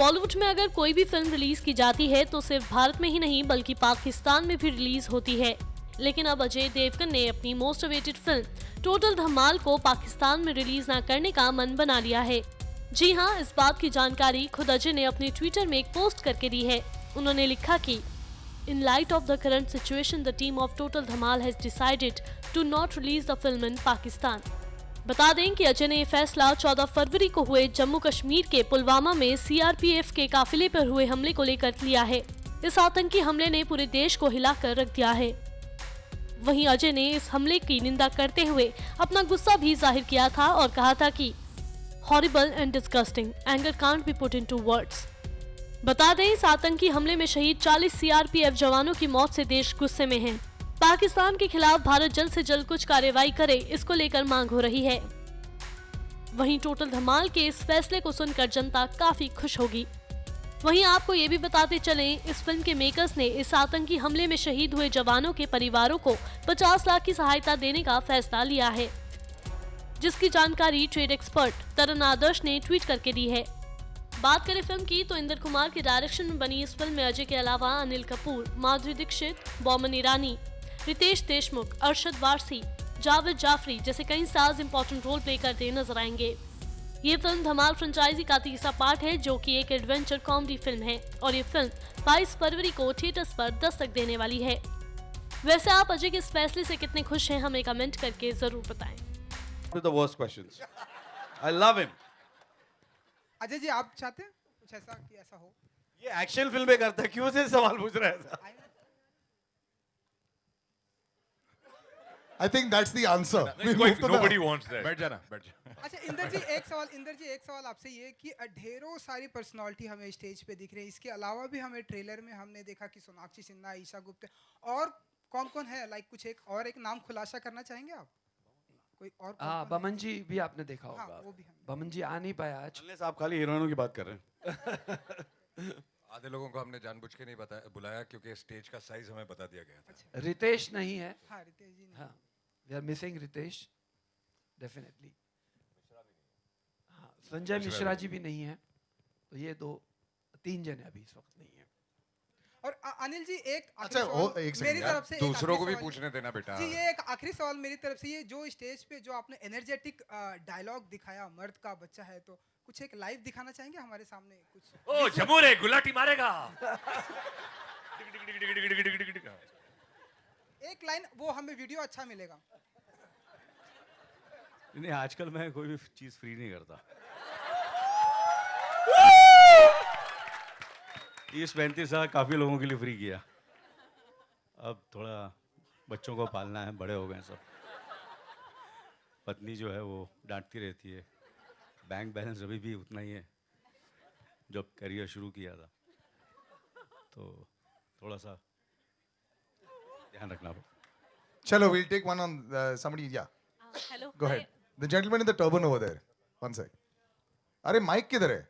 बॉलीवुड में अगर कोई भी फिल्म रिलीज की जाती है तो सिर्फ भारत में ही नहीं बल्कि पाकिस्तान में भी रिलीज होती है। लेकिन अब अजय देवगन ने अपनी मोस्ट अवेटेड फिल्म टोटल धमाल को पाकिस्तान में रिलीज न करने का मन बना लिया है। जी हाँ, इस बात की जानकारी खुद अजय ने अपने ट्विटर में एक पोस्ट करके दी है। उन्होंने लिखा कि In light of the current situation, the team of Total Dhamal has decided to not release the film in Pakistan. बता दें कि अजय ने ये फैसला 14 फरवरी को हुए जम्मू कश्मीर के पुलवामा में सीआरपीएफ के काफिले पर हुए हमले को लेकर लिया है। इस आतंकी हमले ने पूरे देश को हिलाकर रख दिया है। वहीं अजय ने इस हमले की निंदा करते हुए अपना गुस्सा भी जाहिर किया था और कहा था कि horrible and disgusting, anger can't be put into words. बता दें, इस आतंकी हमले में शहीद 40 सीआरपीएफ जवानों की मौत से देश गुस्से में है। पाकिस्तान के खिलाफ भारत जल्द से जल्द कुछ कार्रवाई करे, इसको लेकर मांग हो रही है। वहीं टोटल धमाल के इस फैसले को सुनकर जनता काफी खुश होगी। वहीं आपको ये भी बताते चलें, इस फिल्म के मेकर्स ने इस आतंकी हमले में शहीद हुए जवानों के परिवारों को 50 लाख की सहायता देने का फैसला लिया है, जिसकी जानकारी ट्रेड एक्सपर्ट तरन आदर्श ने ट्वीट करके दी है। बात करें फिल्म की तो इंद्र कुमार के डायरेक्शन में बनी इस फिल्म में अजय के अलावा अनिल कपूर, माधुरी दीक्षित, बोमन ईरानी, रितेश देशमुख, अरशद वारसी, जावेद जाफरी जैसे कई स्टार्स इंपॉर्टेंट रोल प्ले करते नजर आएंगे। ये फिल्म धमाल फ्रेंचाइजी का तीसरा पार्ट है, जो कि एक एडवेंचर कॉमेडी फिल्म है और ये फिल्म 22 फरवरी को थिएटर्स पर दस्तक देने वाली है। वैसे आप अजय के इस फैसले से कितने खुश हैं, हमें कमेंट करके जरूर बताएं। The worst questions. I love him. Ajay ji, आप चाहते हैं कुछ ऐसा कि ऐसा हो? ये एक्शन फिल्में करता है, क्यों से सवाल पूछ रहा है ऐसा? I think that's the answer. We move to Nobody the... wants that. बैठ जाना, बैठ जा। अच्छा इंदर जी, एक सवाल आपसे ये कि ढेरों सारी पर्सनालिटी हमें स्टेज पे दिख रही है। इसके अलावा भी हमें ट्रेलर में हमने देखा कि सोनाक्षी सिन्हा, ईशा गुप्ता और कौन-कौन है, लाइक कुछ एक नाम खुलासा करना चाहेंगे आप? कोई और? हाँ, बमन जी भी आपने देखा होगा। हाँ, वो भी हमने। बमन जी आ नहीं पाया आज। अनलेस आप खाली हीरोइनों की बात कर रहे हैं। आधे लोगों को हमने जानबूझ के नहीं बुलाया क्योंकि स्टेज का साइज हमें बता दिया गया था। रितेश नहीं है। हाँ, रितेश जी नहीं। हाँ, we are missing Ritesh definitely. हाँ, संजय मिश्रा जी भी नहीं है, तो ये 3 जने अभी इस वक्त नहीं है। और अनिल जी, एक अच्छा, एक मेरी सेकंड तरफ से दूसरों को भी पूछने देना बेटा। जी, ये एक आखिरी सवाल मेरी तरफ से, ये जो स्टेज पे जो आपने एनर्जेटिक डायलॉग दिखाया, मर्द का बच्चा है, तो कुछ एक लाइव दिखाना चाहेंगे हमारे सामने कुछ? ओ जमूर है, गुलाटी मारेगा। एक लाइन वो हमें वीडियो अच्छा मिलेगा। नहीं, आजकल मैं कोई भी चीज फ्री नहीं करता। इस 35 साल काफी लोगों के लिए फ्री किया। अब थोड़ा बच्चों को पालना है, बड़े हो गए सब। पत्नी जो है वो डांटती रहती है। बैंक बैलेंस अभी भी उतना ही है जब करियर शुरू किया था, तो थोड़ा सा ध्यान रखना पड़ता। Chalo, we'll take one on somebody. Yeah. Hello, Go ahead. The gentleman in the turban over there. One sec. अरे माइक किधर है?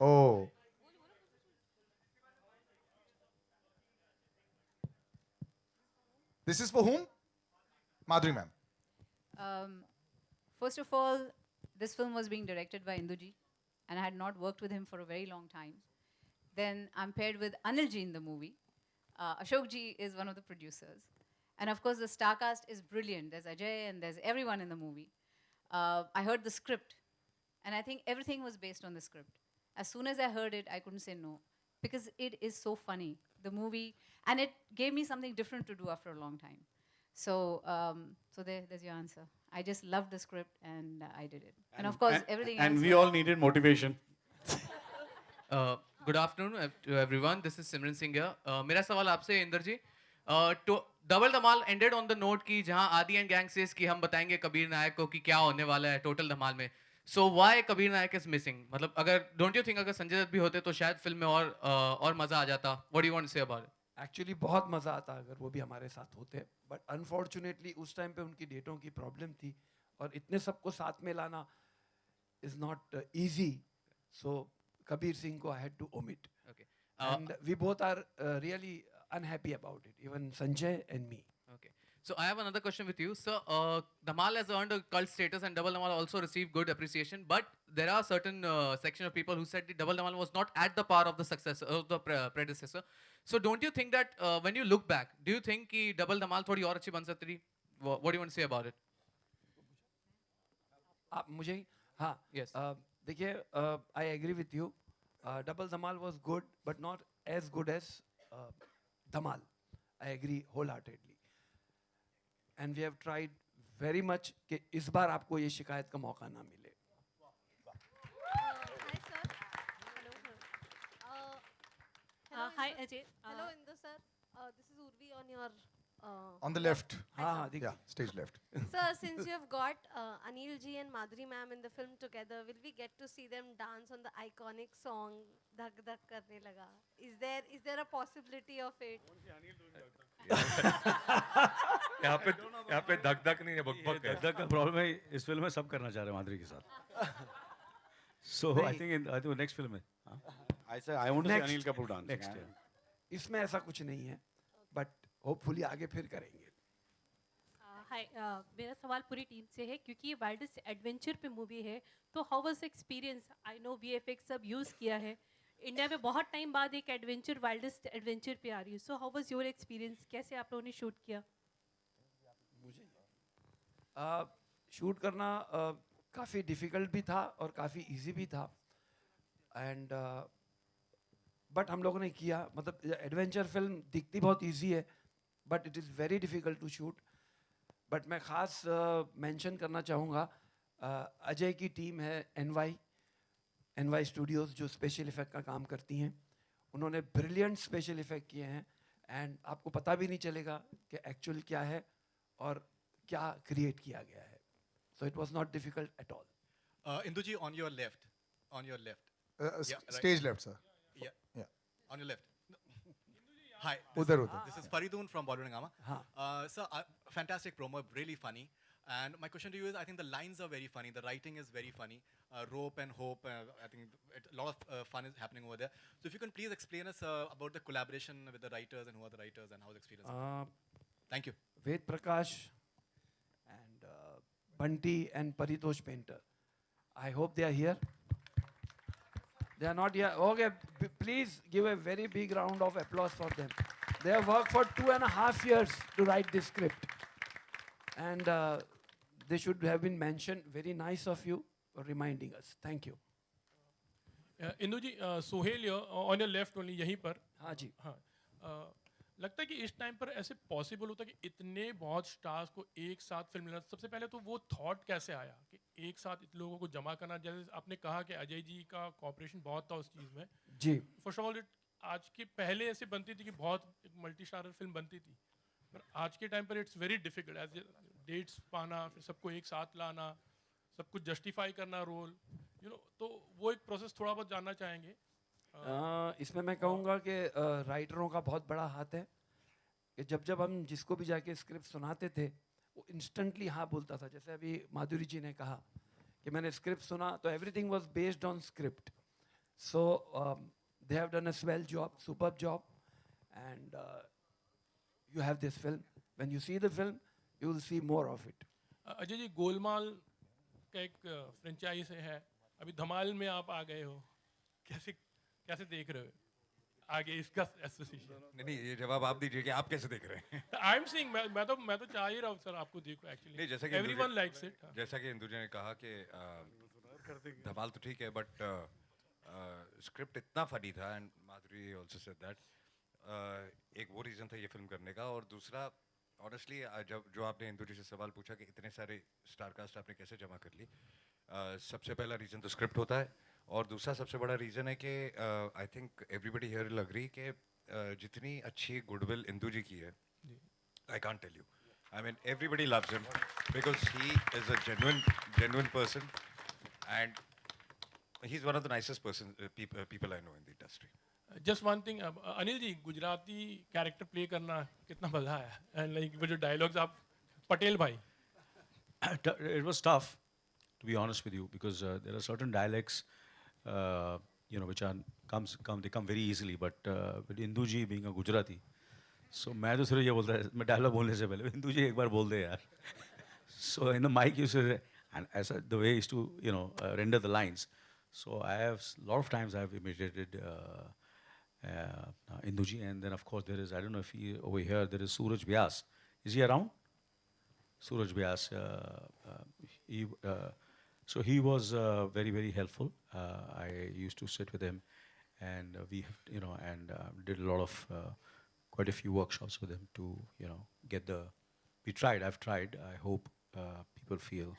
Oh. This is for whom? Madhuri ma'am. First of all, this film was being directed by Induji, and I had not worked with him for a very long time. Then I'm paired with Anil ji in the movie. Ashok ji is one of the producers. And of course, the star cast is brilliant. There's Ajay and there's everyone in the movie. I heard the script, and I think everything was based on the script. As soon as I heard it, I couldn't say no, because it is so funny, the movie, and it gave me something different to do after a long time. So, there's your answer. I just loved the script and I did it. And of course, everything else. And we all needed motivation. Good afternoon to everyone, this is Simran Singh here. मेरा सवाल आपसे Inder ji, double Dhamaal ended on the note की जहां आदि and gang says कि हम बताएंगे कबीर नायक को कि क्या होने वाला है टोटल धमाल में। So why Kabir Nayak is missing? मतलब अगर डोंट यू थिंक अगर संजय दत्त भी होते तो शायद फिल्म में और मजा आ जाता? What do you want to say about it? Actually बहुत मजा आता अगर वो भी हमारे साथ होते, बट अनफॉर्चुनेटली उस टाइम पे उनकी डेटों की प्रॉब्लम थी और इतने सबको साथ में लाना is not easy. So Kabir Singh को I had to omit, and we both are really unhappy about it, even Sanjay and me. Okay. So I have another question with you. So Dhamal has earned a cult status and Double Dhamal also received good appreciation. But there are certain section of people who said the Double Dhamal was not at the par of the successor of the predecessor. So don't you think that when you look back, do you think कि Double Dhamal थोड़ी और अच्छी बन सकती थी? What do you want to say about it? आप मुझे हाँ Yes. देखिए I agree with you Double Dhamaal was good but not as good as Dhamaal I agree whole heartedly and we have tried very much कि इस बार आपको ये शिकायत का मौका ना मिले Hi Ajay. Hello, Indu sir. This is Urvi on your. On the left. हाँ हाँ Yeah, stage left. Sir, since you have got Anil ji and Madhuri ma'am in the film together, will we get to see them dance on the iconic song "Dhak Dhak Karne Laga"? Is there a possibility of it? यहाँ पे धक धक नहीं है बक है धक का problem है इस फिल्म में सब करना चाह रहे हैं माधुरी के साथ सो आई थिंक नेक्स्ट फिल्म में I say I want to see Next. Anil Kapoor dance. Next इसमें ऐसा कुछ नहीं है बट होपफुली आगे फिर करेंगे हाय मेरा सवाल पूरी टीम से है क्योंकि ये वाइल्डेस्ट एडवेंचर पे मूवी है तो how was experience I know VFX सब यूज़ किया है इंडिया में बहुत टाइम बाद एक एडवेंचर वाइल्डेस्ट एडवेंचर पे आ रही है so how was your experience कैसे आप लोगों ने शूट किया शूट करना काफ़ी डिफ़िकल्ट भी था और काफ़ी इजी भी था एंड बट हम लोगों ने किया मतलब एडवेंचर फिल्म दिखती बहुत इजी है but it is very difficult to shoot but मैं ख़ास मेंशन करना चाहूँगा अजय की टीम है एनवाई स्टूडियोज़ जो स्पेशल इफ़ेक्ट का काम करती हैं उन्होंने ब्रिलियंट स्पेशल इफ़ेक्ट किए हैं एंड आपको पता भी नहीं चलेगा कि एक्चुअल क्या है और क्या क्रिएट किया गया है so it was not difficult at all Induji, on your left. Yeah, right. Stage left, sir. Yeah. Yeah. On your left. Hi. Udhar. This is Faridun from Bollywood Hungama. हाँ Sir, fantastic promo, really funny. And my question to you is, I think the lines are very funny. The writing is very funny. Rope and hope. I think a lot of fun is happening over there. So if you can please explain us about the collaboration with the writers and who are the writers and how the experience. Thank you. Ved Prakash and Bunty and Paritosh Painter I hope they are here they are not here okay please give a very big round of applause for them they have worked for 2.5 years to write this script and they should have been mentioned very nice of you for reminding us thank you Indu ji Sohail on your left only यहीं पर हाँ जी हाँ लगता है कि इस time पर ऐसे पॉसिबल होता है कि इतने बहुत स्टार्स को एक साथ फिल्म लेना सबसे पहले तो वो थॉट कैसे आया कि एक साथ इतने लोगों को जमा करना जैसे आपने कहा कि अजय जी का कॉपरेशन बहुत था उस चीज़ में जी फर्स्ट ऑफ ऑल आज के पहले ऐसे बनती थी कि बहुत एक मल्टी स्टारर फिल्म बनती थी पर आज के टाइम पर it's very difficult as dates पाना फिर सबको एक साथ लाना सब कुछ जस्टिफाई करना रोल तो वो एक प्रोसेस थोड़ा बहुत जानना चाहेंगे इसमें मैं कहूँगा कि राइटरों का बहुत बड़ा हाथ है कि जब हम जिसको भी जाके स्क्रिप्ट सुनाते थे वो इंस्टेंटली हाँ बोलता था जैसे अभी माधुरी जी ने कहा कि मैंने स्क्रिप्ट सुना तो everything was based on script so they have done a swell job superb job and you have this film when you see the film you will see more of it Ajay ji Golmaal का एक franchise है अभी धमाल में आप आ गए हो कैसे देख रहे हो आगे इसका एसोसिएशन नहीं ये जवाब आप दीजिए कि आप कैसे देख रहे हैं आई एम सीइंग मैं तो चाह ही रहा हूँ सर आपको देखो एक्चुअली नहीं जैसा कि एवरीवन लाइक्स इट जैसा कि इंदु जी ने कहा कि धमाल तो ठीक है बट स्क्रिप्ट इतना फनी था and Madhuri also said that एक वो रीज़न था ये फिल्म करने का और दूसरा ऑनेस्टली जब जो आपने इंदु जी से सवाल पूछा कि इतने सारे स्टार कास्ट आपने कैसे जमा कर ली सबसे पहला रीज़न तो स्क्रिप्ट होता है और दूसरा सबसे बड़ा रीज़न है कि I think everybody here will agree कि जितनी अच्छी गुडविल इंदु जी की है I can't tell you I mean everybody loves him because he is a genuine person and he is one of the nicest person people I know in the industry just one thing Anil ji Gujarati character play करना कितना मजा आया and like वो जो dialogues आप पटेल भाई it was tough to be honest with you because there are certain dialects which they come very easily but with Induji being a Gujarati So मैं तो सिर्फ ये बोलता है, मैं डायलॉग बोलने से पहले हिंदू जी एक बार बोल दे यार. So in the mic you say, and as the way is to render the lines. So I have a lot of times I have imitated Induji, and then of course there is, I don't know if he over here, there is Suraj Vyas. Is he around? Suraj Vyas. So he was very, very helpful. I used to sit with him, and we did a lot of quite a few workshops with him to get the. We tried. I've tried. I hope people feel.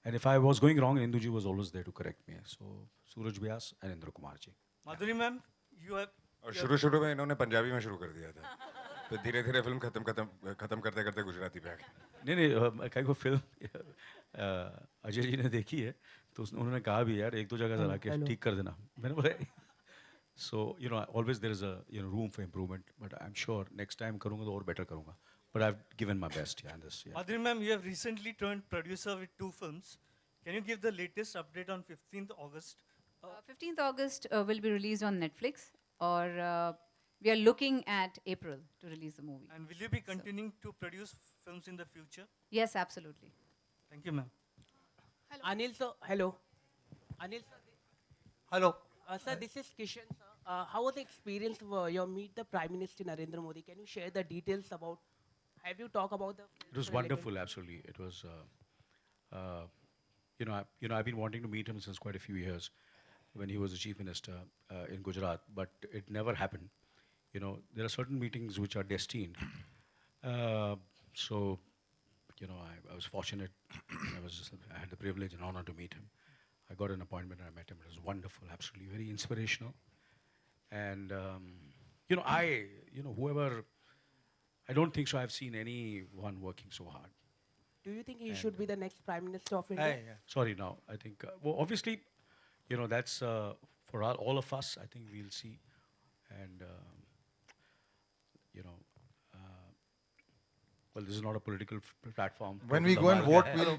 And if I was going wrong, Induji was always there to correct me. So Suraj Vyas and Indra Kumar ji. Madhuri ma'am, you have. और शुरू में इन्होंने पंजाबी में शुरू कर दिया था. फिर धीरे-धीरे फिल्म खत्म करते गुजराती पे आ गए. नहीं कई को फिल्म अजय जी ने देखी है तो उन्होंने कहा भी यार एक दो जगह जरा के ठीक कर देना. मैंने बोला so always there is a room for improvement, but I'm sure next time करूँगा तो और better करूँगा. But I've given my best in this. Yeah. Madhuri ma'am, you have recently turned producer with 2 films. Can you give the latest update on 15th August? 15th August will be released on Netflix, or we are looking at April to release the movie. And will you be continuing to produce films in the future? Yes, absolutely. Thank you, ma'am. Hello. Anil sir, hello. Anil sir. Hello. Sir, this is Kishan sir. How was the experience of your meet the Prime Minister Narendra Modi? Can you share the details about? Have you talked about the? It was wonderful, absolutely. It was, I've been wanting to meet him since quite a few years, when he was the chief minister in Gujarat, but it never happened. There are certain meetings which are destined. So, I was fortunate. I had the privilege and honor to meet him. I got an appointment and I met him. It was wonderful, absolutely, very inspirational. And whoever, I don't think so I've seen anyone working so hard. Do you think he should be the next Prime Minister of India? Sorry, now I think, obviously, that's for all of us. I think we'll see, and well, this is not a political platform. When we go and vote, we'll